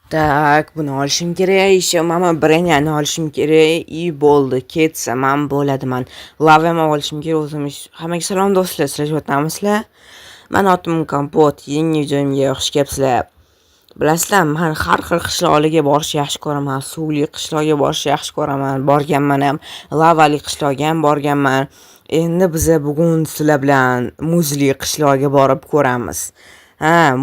Tak, buni olishim kerak. Еще mana Brenyani olishim kerak. И bo'ldi, ketsam bo'ladiman. Lava ham olishim kerak o'zim. Hammaga salom do'stlar, sizlar yotamisizlar? Men otim Kompot, yangi joyimga xush kelibsizlar. Bilasizlar, men har xil qishloqlarga borishni yaxshi ko'raman. Suvli qishloqga borishni yaxshi ko'raman. Borganman ham, lavali qishloqga ham borganman. Endi biz bugun sizlar bilan muzli qishloqga borib ko'ramiz.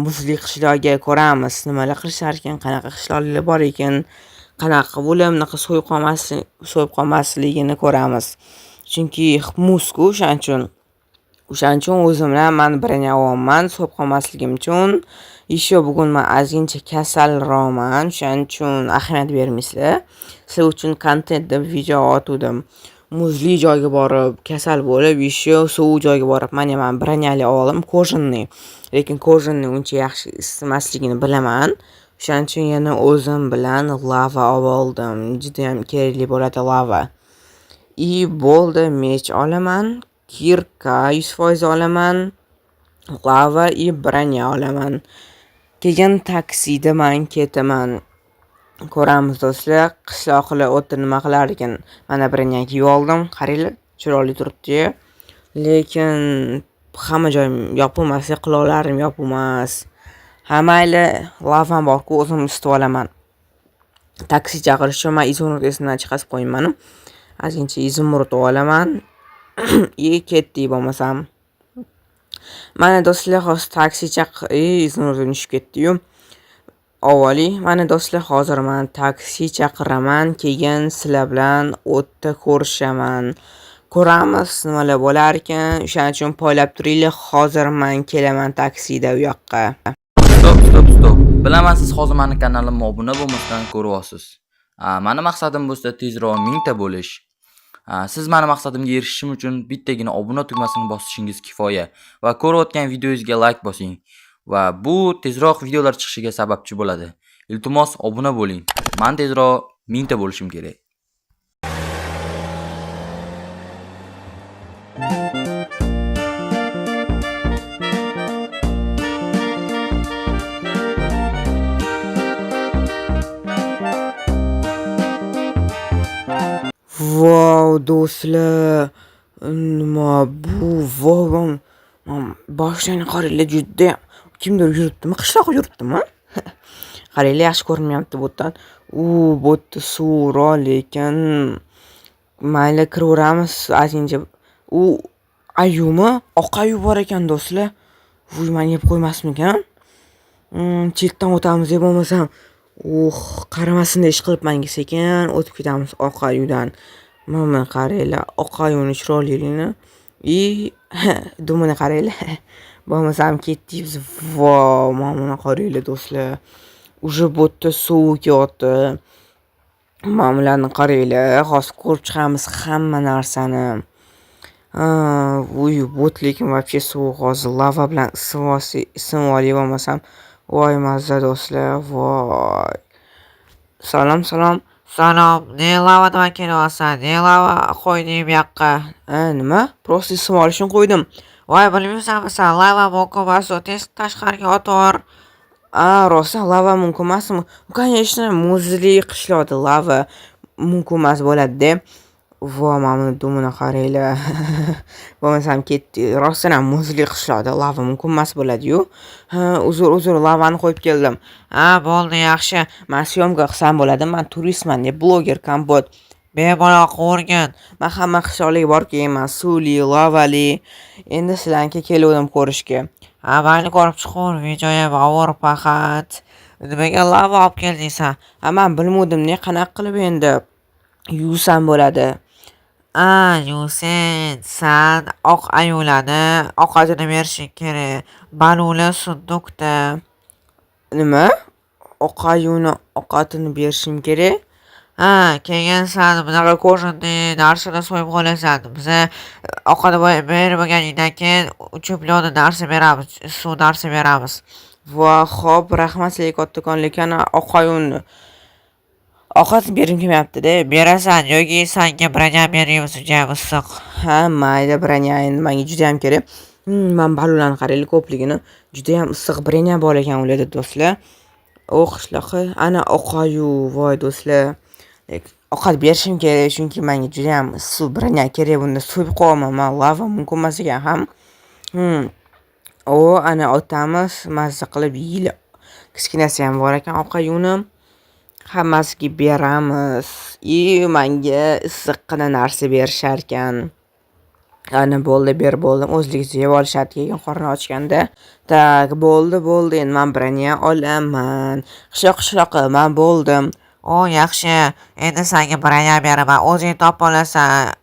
Muzli qishloqga ko'ramiz. Nimalar qilishar ekan, qanaqa qishloqlar bor ekan, qanaqa bo'lib, bunaqa so'yib qolmasligini ko'ramiz. Chunki muzku, o'shaning uchun o'zim bilan men birini olman, so'yib qolmasligim uchun. Еще bugun men ozgincha kasalroqman, o'shaning uchun ahamiyat bermaysizlar. Sizlar uchun kontent deb video otuvdim. Muzli joyga borib, kasal bo'lib, еще sovuq joyga borib, men birini oldim, kojinni. Lekin kojinni uncha yaxshi isitmasligini bilaman. O'shaning uchun yana o'zim bilan lava oldim. Juda ham kerakli bo'ladi lava. И bo'ldi, mech olaman, kirka 100% olaman, lava и bроня olaman. Keyin taksida men ketaman. Ko'ramiz do'stlar, qishloqlar o'tda nima qilar ekan. Mana bronyaga kiyib oldim. Qaranglar, chiroyli turibdi. Lekin hamma joyim yopilmas, quloqlarim yopilmas. Mayli, lavam bor-ku, o'zim isitib olaman. Taksi chaqirish uchun men izimurud esimdan chiqarib qo'yman. Ozgincha izimurud olaman. Ketdik bo'lmasam. Mana do'stlar, hozir taksi izimurudga tushib ketdi-yu. Avvali, mana do'stlar, hozir men taksi chaqiraman, keyin sizlar bilan o'tda ko'rishaman. Ko'ramiz nimalar bo'lar ekan. O'shaning uchun poylab turinglar. Hozir men kelaman taksida u yoqqa. Stop. Bilaman, siz hozir meni kanalimga obuna bo'lmasdan ko'ryapsiz. Meni maqsadim bo'lsa tezroq 1000 ta bo'lish. Siz meni maqsadimga erishishim uchun bittagina obuna tugmasini bosishingiz kifoya va ko'rayotgan videoyingizga like bosing va bu tezroq videolar chiqishiga sababchi bo'ladi. Iltimos obuna bo'ling. Men tezroq 1000 ta bo'lishim kerak. Wow, do'stlar. Nima bu? Wow. Boshdan qaranglar, juda kimdir yuribdimi? Qishloq yuribdimi? Qaranglar, yaxshi ko'rinmayapti bu yerdan. Bu yerda suvroq, lekin mayli kiraveramiz ozgincha. Ayumi? Oq ayu bor ekan do'stlar. Voy, men yeb qo'ymasmikan? Chetdan o'tamiz deb bo'lmasam. Qaramasin ish qilib menga sekin o'tib ketamiz oq ayudan. Mana qaranglar, oq ayuni chiroyligini. Dumini qaranglar. Bo'lmasam ketdik biz. Voy, mana qaranglar do'stlar. Уже bu yerda suv kelyapti. Mana qaranglar, hozir ko'rib chiqamiz hamma narsani. Bu lekin вообще suv hozir lava bilan isib olib bo'lmasam. Voy, mazza do'stlar, voy. Salom. Ne lava nima kelyapsan? Ne lava qo'ydim bu yoqqa? Nima? Просто isib olishni qo'ydim. Voy, bilmaysanmi sen, lava mumkin emas, tez tashqariga otor. Rostdan lava mumkin emasmi? Конечно, muzli qishloqda lava mumkin emas bo'ladi-da. Voy, mana dumini qaranglar. Bo'lmasam ketdi. Rostdan ham muzli qishloqda lava mumkin emas bo'ladi-yu. Uzr, lavani qo'yib keldim. Bo'ldi, yaxshi. Men syomka qilsam bo'ladi. Men turistman, bloger Kompot. Bemalol ko'rgin. Men hamma qishloqlarga borib kelganman. Suvli, lavali. Endi sizlarga keldim ko'rishga. Mayli, ko'rib chiqur, videoga bor faqat. Nimaga lava olib keldingsan? Men bilmadim-ne, qanaqa qilib endi yuvsam bo'ladi. Sen oq ayularni ovqatini berishing kerak. Balular sunduqda. Nima? Oq ayuni ovqatini berishim kerak? Keyin sen bunaqa ko'rindi narsani so'yib olasan. Biz ovqat berib bo'lganingdan keyin 3 million narsa beramiz, suv narsa beramiz. Va xo'p, rahmat sizlarga kattakon, lekin oq ayuni ovqat berim kelmayapti-da. Berasan yoki senga bronya beramiz, juda issiq. Mayli, bronya endi menga juda ham kerak. Men balonlarni qaranglar ko'pligini. Juda ham issiq bronya bor ekan ularda do'stlar. u qishloqi ana oqayu voy do'stlar. Ovqat berishim kerak chunki menga juda ham issiq brenya kerak. Bunda so'yib qo'yaman. Men lava mumkin emas ekan ham. Ana otamiz mazza qilib yeyli. Kichkinasi ham bor ekan ovqat-yuni. Hammasiga beramiz. Menga issiqqina narsa berishar ekan. Ana bo'ldi, bo'ldim. O'zligicha yeb olishadi keyin qorni ochganda. Tak, bo'ldi. Endi men brenya olaman. Qishloq, men bo'ldim. Yaxshi. Endi senga brenya beraman. O'zing topib olasan.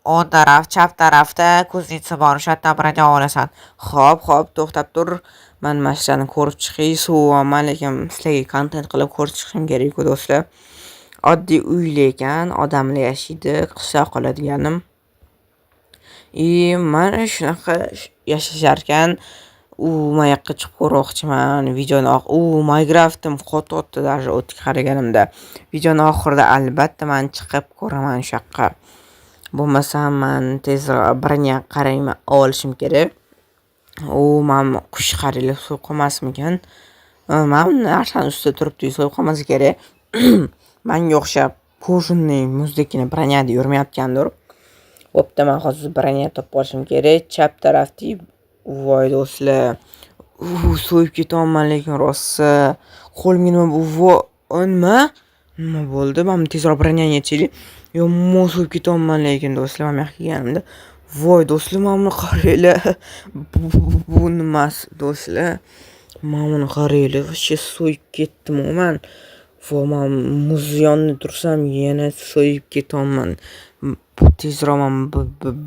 O'ng taraf, chap tarafda kuznica bor. O'sha yerdan brenya olasan. Xo'p, to'xtab tur. Men mashqani ko'rib chiqay, suvaman, lekin sizlarga kontent qilib ko'rsatishim kerak-ku do'stlar. Oddiy uy ekan, odamlar yashaydi, qishloq qoladiganim. Mana shunaqa yashashar ekan. Men yoqqa chiqib ko'rmoqchiman videoni. Minecraft'im qotdi даже o'tga qaraganimda. Videoni oxirida albatta men chiqib ko'raman shu yoqqa. Bo'lmasam men tezroq brenya qarayman, olishim kerak. Men qush qaraylar so'yib qolmasmikan? Men narsani ustida turibdi, so'yib qolmasa kerak. Menga o'xshab qo'shinning muzdekini brenyada yurmayotgandir. Bo'pti, men hozir brenya topib olishim kerak. Chap tarafda voy do'stlar. So'yib ketaman lekin rosa qo'limga nima bu? Nima bo'ldi? Men tezroq brenyani yechaylik. Yomon so'yib ketaman lekin do'stlar, men yoqqa kelganimda. Voy do'stlar, men buni qaranglar. Bu nimasi do'stlar? Men buni qaranglar, vaqti so'yib ketdim men. Men muz yonida tursam yana so'yib ketaman. Tezroq men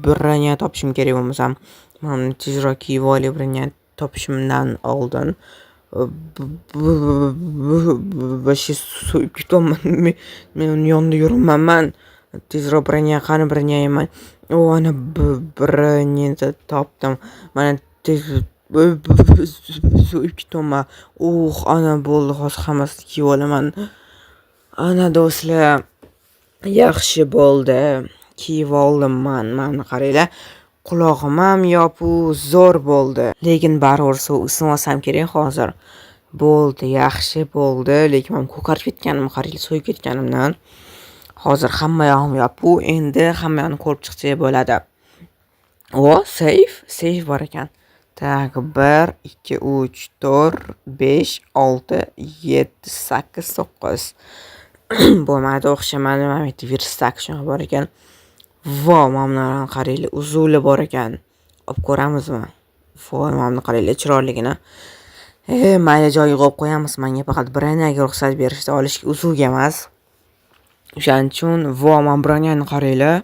brenya topishim kerak bo'lmasam. Men tezroq kiyib olib brenya topishimdan oldin. Vaqti so'yib ketaman. Men uni yonida yuraman. Tezroq brenya qani brenya yeyman. Ana brenyani topdim. Mana so'yib ketaman. Ana bo'ldi, hozir hammasini kiyib olaman. Ana do'stlar, yaxshi bo'ldi. Kiyib oldim men. Mana qaranglar. Qulog'im ham yopiq, zo'r bo'ldi. Lekin baribir ism olsam kerak hozir. Bo'ldi, yaxshi bo'ldi. Lekin men ko'karib ketganim, qaranglar, so'yib ketganimdan. Hozir hamma yog'im yopiq. Endi hamma yoqni ko'rib chiqsak bo'ladi. Save bor ekan. Tak, 1 2 3 4 5 6 7 8 9. Bo'lmadi, o'xshamadi. Mana bu virus shunga bor ekan. Mana bularni qaranglar, uzuli bor ekan. Olib ko'ramizmi? Mana buni qaranglar, chiroyligini. Mayli joyiga qo'yib qo'yamiz. Menga faqat brenyaga ruxsat berishdi, olishga uzuvga emas. O'shaning uchun men brenyani qaranglar.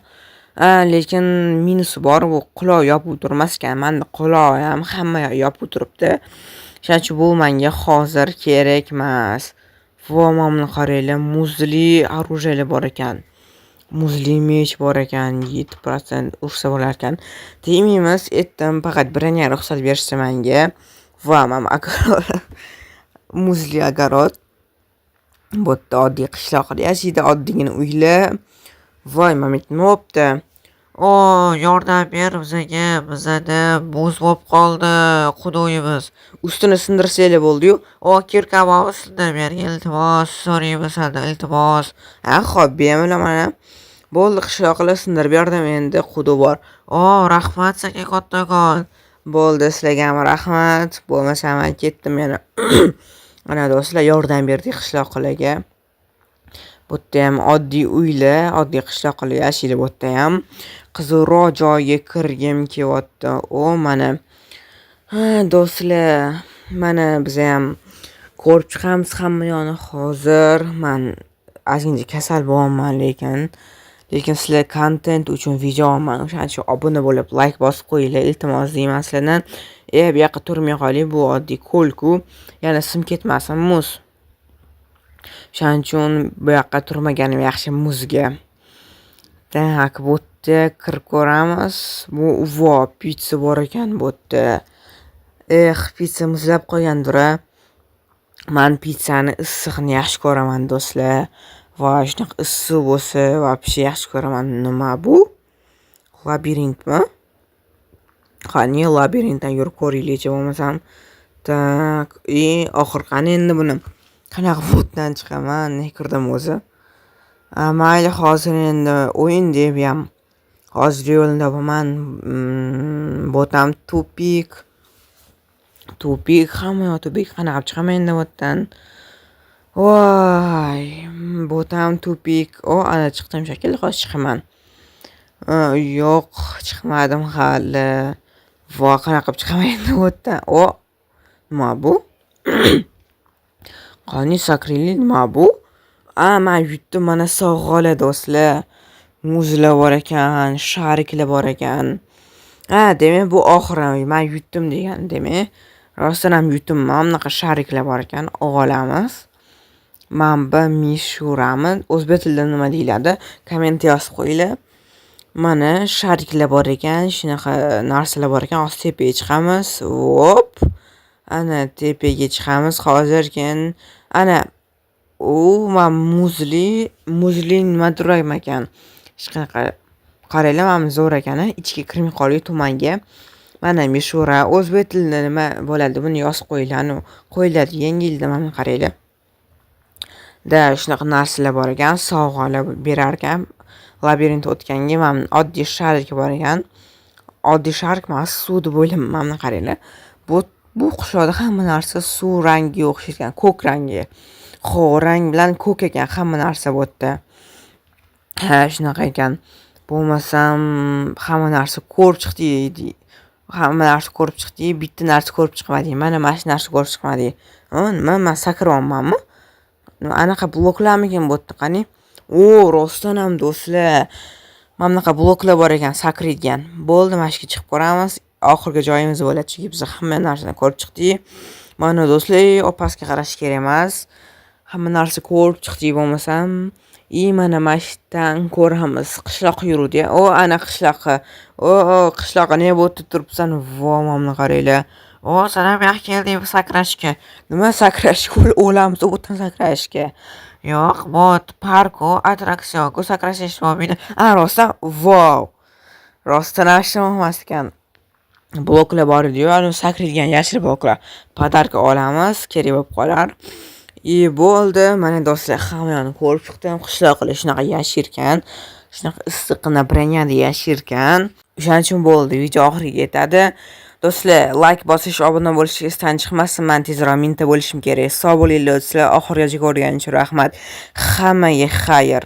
Lekin minusi bor, bu quloq yopib turmas ekan. Menda quloq ham hamma yopib turibdi. O'shaning uchun bu menga hozir kerak emas. Mana buni qaranglar, muzli оружие bor ekan. Muzli mech bor ekan, 7% ursa bo'lar ekan. Tegmaymiz, aytdim, faqat brenya ruxsat berishdi menga. Men muzli огород. Bu yerda oddiy qishloqda yashaydi, oddiygina uylar. Voy, nima bo'pti? Yordam ber bizga. Bizda muz bo'lib qoldi, xudoyimiz. Ustini sindirsanglar bo'ldi-yu. Kirkaboni sindirib bergan, iltimos, so'raymiz sizdan, iltimos. Xo'p, bemalol mana. Bo'ldi, qishloqlar sindirib berdim, endi xudo bor. Rahmat sizga kattakon. Bo'ldi, sizlarga ham rahmat. Bo'lmasa men ketdim yana. Mana do'stlar, yordam berdik qishloqlarga. Bu yerda ham oddiy uylar, oddiy qishloqlar yashaydi bu yerda ham. Qizilroq joyga kirgim kelyapti. Mana. Do'stlar, mana biz ham ko'rib chiqamiz hamma yo'qni hozir. Men ozgincha kasal bo'laman lekin sizlar kontent uchun video olaman. O'shaning uchun obuna bo'lib, like bosib qo'yinglar, iltimos deyman sizlardan. Bu yoqqa turmay qoling, bu oddiy ko'l-ku. Yana sim ketmasin muz. O'shaning uchun bu yoqqa turmaganim yaxshi muzga. Tak, bu yerda kirib ko'ramiz. Bu pizza bor ekan bu yerda. Pizza muzlab qo'ygandir. Men pizzani issiqni yaxshi ko'raman do'stlar. Shunaqa issiq bo'lsa, вообще yaxshi ko'raman. Nima bu? Labirintmi? Qani labirintdan yurib ko'raylik bo'lmasam. Tak, oxir qani endi buni. qanaqa botdan chiqaman, ne kirdim o'zi. Mayli, hozir endi o'yin deb ham hozir yo'lda bo'lman. Botam tupik. Hamma tupik. Qanaqa chiqaman endi botdan? Voy, botam tupik. Ana chiqdim shekilli, hozir chiqaman. Yo'q, chiqmadim hali. Voy, qanaqa chiqaman endi botdan? Nima bu? Qani sakrili nima bu? Men yutdim, mana sovg'alar do'stlar. Muzlar bor ekan, shariklar bor ekan. Demak bu oxiri men yutdim degan, demak. Rostdan ham yutdim. Mana bunaqa shariklar bor ekan, olamiz. Manba mishurami? O'zbek tilida nima deyiladi? Komment yozib qo'yinglar. Mana shariklar bor ekan, shunaqa narsalar bor ekan. Hozir tepaga chiqamiz. Hop. Ana tepaga chiqamiz hozirkin. Ana men muzli nima turar ekan. Hech qanaqa qaranglar, mana zo'r ekan, ichga kirmay qolgan tumanga. Mana mishura o'zbek tilida nima bo'ladi? Buni yozib qo'yinglar. Qo'yiladi yengilda, mana qaranglar. Shunaqa narsalar bor ekan, sovg'alar berar ekan. Labirint o'tganga mana oddiy sharik bor ekan. Oddiy sharik emas, suvni bo'lim, mana qaranglar. Bu qushloqda hamma narsa suv rangiga o'xshaydi, ko'k rangi. Rang bilan ko'k ekan hamma narsa bu yerda. Shunaqa ekan. Bo'lmasam hamma narsa ko'rib chiqdi. Bitta narsa ko'rib chiqmadi. Mana shu narsa ko'rib chiqmadi. Nima, men sakryapmanmi? Anaqa bloklarmikan bu yerda qani? Rostdan ham do'stlar. Mana bunaqa bloklar bor ekan, sakraydigan. Bo'ldi, mana shu chiqib ko'ramiz. Oxirgi joyimiz bo'ladi, chunki biz hamma narsani ko'rib chiqdik. Mana do'stlar, opasga qarash kerak emas. Hamma narsa ko'rib chiqdik bo'lmasam, mana mashitdan ko'ramiz. Qishloq yurdi. Ana qishloqqa. Qishloqqa ne bo'lib turibsan? Mana qaranglar. Sana bu yoqqa keldik sakrashga. Nima sakrashga? O'lamiz o'tdan sakrashga. Yo'q, bu park, attraksion, sakrash bo'lmaydi. Rostdan, rostdan emas ekan. Bloklar bor edi-yu, sakraydigan yashil bloklar. Podarka olamiz, kerak bo'lib qolar. Bo'ldi, mana do'stlar, hammani ko'rib chiqdim. Qishloqlar shunaqa yashirkan, shunaqa issiqqina branyada yashirkan. O'shaning uchun bo'ldi, video oxiriga yetadi. Do'stlar, like bosish, obuna bo'lish esdan chiqmasin. Men tezroq mingta bo'lishim kerak. Sog' bo'linglar do'stlar. Oxirigacha ko'rganingiz uchun rahmat. Hammaga xayr.